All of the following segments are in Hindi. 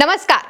नमस्कार।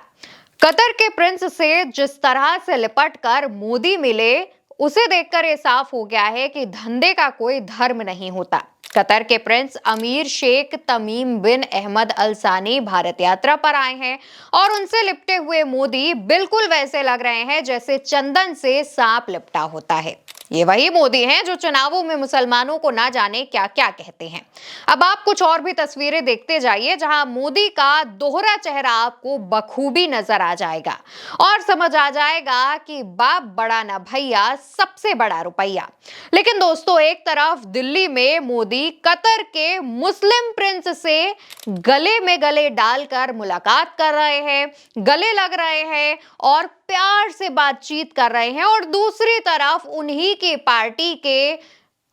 कतर के प्रिंस से जिस तरह से लिपटकर मोदी मिले, उसे देखकर ये साफ हो गया है कि धंधे का कोई धर्म नहीं होता। कतर के प्रिंस अमीर शेख तमीम बिन अहमद अल सानी भारत यात्रा पर आए हैं और उनसे लिपटे हुए मोदी बिल्कुल वैसे लग रहे हैं जैसे चंदन से सांप लिपटा होता है। ये वही मोदी हैं जो चुनावों में मुसलमानों को ना जाने क्या क्या कहते हैं। अब आप कुछ और भी तस्वीरें देखते जाइए जहां मोदी का दोहरा चेहरा आपको बखूबी नजर आ जाएगा और समझ आ जाएगा कि बाप बड़ा ना भैया, सबसे बड़ा रुपया। लेकिन दोस्तों, एक तरफ दिल्ली में मोदी कतर के मुस्लिम प्रिंस से गले में गले डालकर मुलाकात कर रहे हैं, गले लग रहे हैं और प्यार से बातचीत कर रहे हैं, और दूसरी तरफ उन्हीं की पार्टी के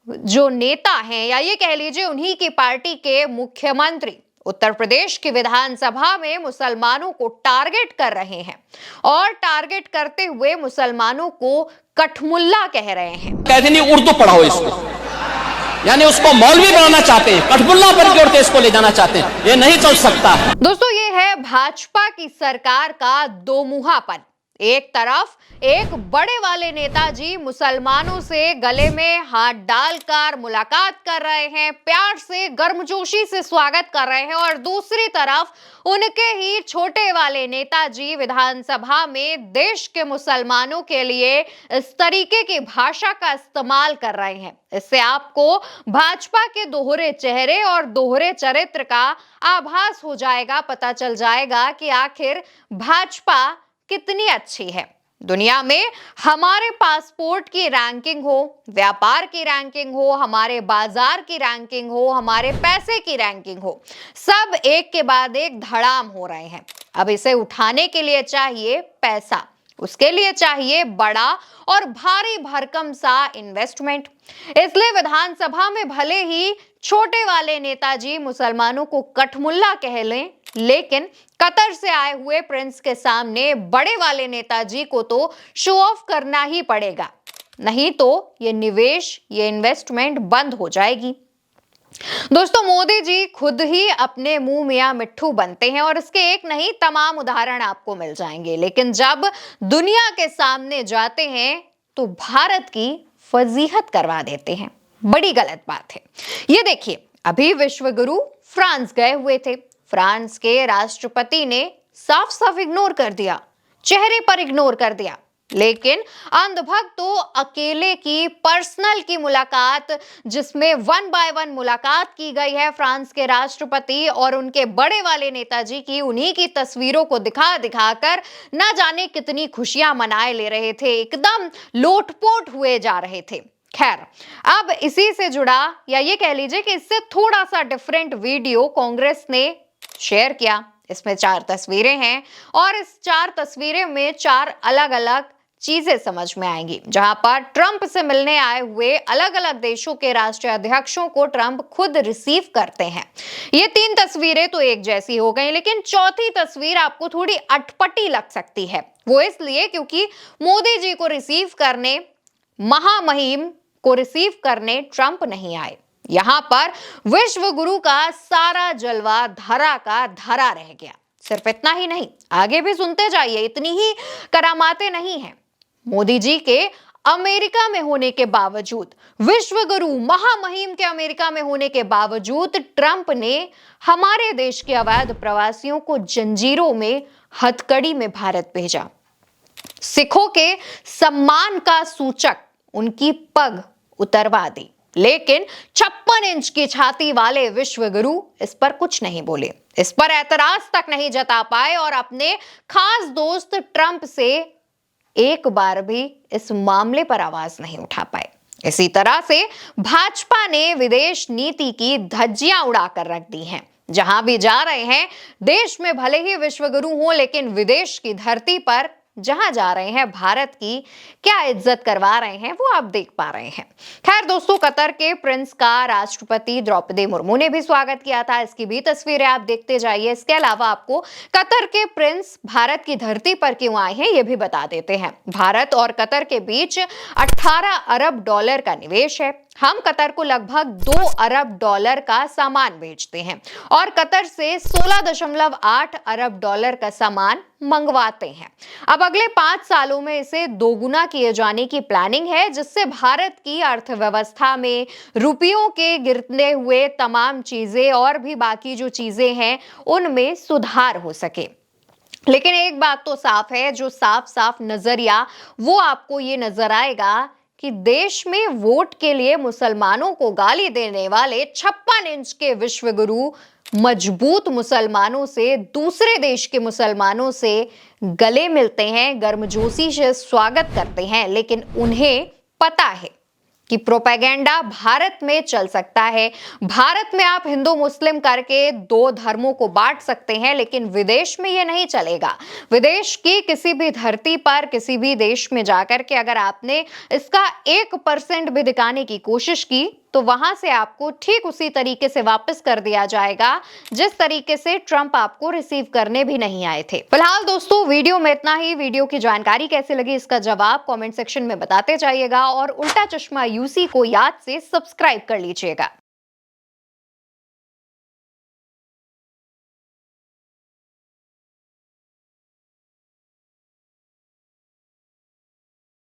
जो नेता हैं, या ये कह लीजिए उन्हीं की पार्टी के मुख्यमंत्री उत्तर प्रदेश की विधानसभा में मुसलमानों को टारगेट कर रहे हैं और टारगेट करते हुए मुसलमानों को कठमुल्ला कह रहे हैं। कहते नहीं उर्दू पढ़ाओ इसको, यानी उसको मौलवी बनाना चाहते हैं, कठमुल्ला बन के औरतें इसको ले जाना चाहते हैं। ये नहीं चल सकता। दोस्तों, ये है भाजपा की सरकार का दोमुहापन। एक तरफ एक बड़े वाले नेताजी मुसलमानों से गले में हाथ डालकर मुलाकात कर रहे हैं, प्यार से गर्मजोशी से स्वागत कर रहे हैं, और दूसरी तरफ उनके ही छोटे वाले नेताजी विधानसभा में देश के मुसलमानों के लिए इस तरीके की भाषा का इस्तेमाल कर रहे हैं। इससे आपको भाजपा के दोहरे चेहरे और दोहरे चरित्र का आभास हो जाएगा, पता चल जाएगा कि आखिर भाजपा कितनी अच्छी है। दुनिया में हमारे पासपोर्ट की रैंकिंग हो, व्यापार की रैंकिंग हो, हमारे बाजार की रैंकिंग हो, हमारे पैसे की रैंकिंग हो, सब एक के बाद एक धड़ाम हो रहे हैं। अब इसे उठाने के लिए चाहिए पैसा, उसके लिए चाहिए बड़ा और भारी भरकम सा इन्वेस्टमेंट। इसलिए विधानसभा में भले ही छोटे वाले नेताजी मुसलमानों को कठमुल्ला कह लें, लेकिन कतर से आए हुए प्रिंस के सामने बड़े वाले नेताजी को तो शो ऑफ करना ही पड़ेगा, नहीं तो ये निवेश, ये इन्वेस्टमेंट बंद हो जाएगी। दोस्तों, मोदी जी खुद ही अपने मुंह मियां मिट्ठू बनते हैं और इसके एक नहीं तमाम उदाहरण आपको मिल जाएंगे, लेकिन जब दुनिया के सामने जाते हैं तो भारत की फजीहत करवा देते हैं। बड़ी गलत बात है। ये देखिए, अभी विश्व गुरु फ्रांस गए हुए थे। फ्रांस के राष्ट्रपति ने साफ साफ इग्नोर कर दिया, चेहरे पर इग्नोर कर दिया। लेकिन अंधभक्त तो अकेले की पर्सनल की मुलाकात, जिसमें 1 बाय 1 मुलाकात की गई है फ्रांस के राष्ट्रपति और उनके बड़े वाले नेताजी की, उन्हीं की तस्वीरों को दिखा दिखाकर ना जाने कितनी खुशियां मनाए ले रहे थे, एकदम लोटपोट हुए जा रहे थे। खैर, अब इसी से जुड़ा, या ये कह लीजिए कि इससे थोड़ा सा डिफरेंट वीडियो कांग्रेस ने शेयर किया। इसमें 4 तस्वीरें हैं और इस 4 तस्वीरें में 4 अलग अलग चीजें समझ में आएंगी, जहां पर ट्रंप से मिलने आए हुए अलग अलग देशों के राष्ट्रीय अध्यक्षों को ट्रंप खुद रिसीव करते हैं। ये 3 तस्वीरें तो एक जैसी हो गई, लेकिन चौथी तस्वीर आपको थोड़ी अटपटी लग सकती है। वो इसलिए क्योंकि मोदी जी को रिसीव करने, महामहिम को रिसीव करने ट्रंप नहीं आए। यहां पर विश्व गुरु का सारा जलवा धरा का धरा रह गया। सिर्फ इतना ही नहीं, आगे भी सुनते जाइए, इतनी ही करामातें नहीं हैं। मोदी जी के अमेरिका में होने के बावजूद, विश्व गुरु महामहिम के अमेरिका में होने के बावजूद, ट्रंप ने हमारे देश के अवैध प्रवासियों को जंजीरों में, हथकड़ी में भारत भेजा। सिखों के सम्मान का सूचक उनकी पग उतरवा दी, लेकिन 56 इंच की छाती वाले विश्व गुरु इस पर कुछ नहीं बोले, इस पर ऐतराज तक नहीं जता पाए और अपने खास दोस्त ट्रंप से एक बार भी इस मामले पर आवाज नहीं उठा पाए। इसी तरह से भाजपा ने विदेश नीति की धज्जियां उड़ाकर रख दी हैं। जहां भी जा रहे हैं, देश में भले ही विश्व गुरु हो, लेकिन विदेश की धरती पर जहां जा रहे हैं, भारत की क्या इज्जत करवा रहे हैं, वो आप देख पा रहे हैं। खैर दोस्तों, कतर के प्रिंस का राष्ट्रपति द्रौपदी मुर्मू ने भी स्वागत किया था। इसकी भी तस्वीरें आप देखते जाइए। इसके अलावा आपको कतर के प्रिंस भारत की धरती पर क्यों आए हैं, ये भी बता देते हैं। भारत और कतर के बीच $18 अरब का निवेश है। हम कतर को लगभग 2 अरब डॉलर का सामान भेजते हैं और कतर से 16.8 अरब डॉलर का सामान मंगवाते हैं। अब अगले 5 सालों में इसे दोगुना किए जाने की प्लानिंग है, जिससे भारत की अर्थव्यवस्था में रुपयों के गिरते हुए तमाम चीजें और भी बाकी जो चीजें हैं उनमें सुधार हो सके। लेकिन एक बात तो साफ है, जो साफ साफ नजरिया वो आपको ये नजर आएगा कि देश में वोट के लिए मुसलमानों को गाली देने वाले 56 इंच के विश्व गुरु मजबूत मुसलमानों से, दूसरे देश के मुसलमानों से गले मिलते हैं, गर्मजोशी से स्वागत करते हैं, लेकिन उन्हें पता है कि प्रोपेगेंडा भारत में चल सकता है। भारत में आप हिंदू मुस्लिम करके 2 धर्मों को बांट सकते हैं, लेकिन विदेश में यह नहीं चलेगा। विदेश की किसी भी धरती पर, किसी भी देश में जाकर के अगर आपने इसका 1% भी दिखाने की कोशिश की तो वहां से आपको ठीक उसी तरीके से वापस कर दिया जाएगा जिस तरीके से ट्रंप आपको रिसीव करने भी नहीं आए थे। फिलहाल दोस्तों वीडियो में इतना ही। वीडियो की जानकारी कैसे लगी इसका जवाब कमेंट सेक्शन में बताते जाइएगा और उल्टा चश्मा यूसी को याद से सब्सक्राइब कर लीजिएगा।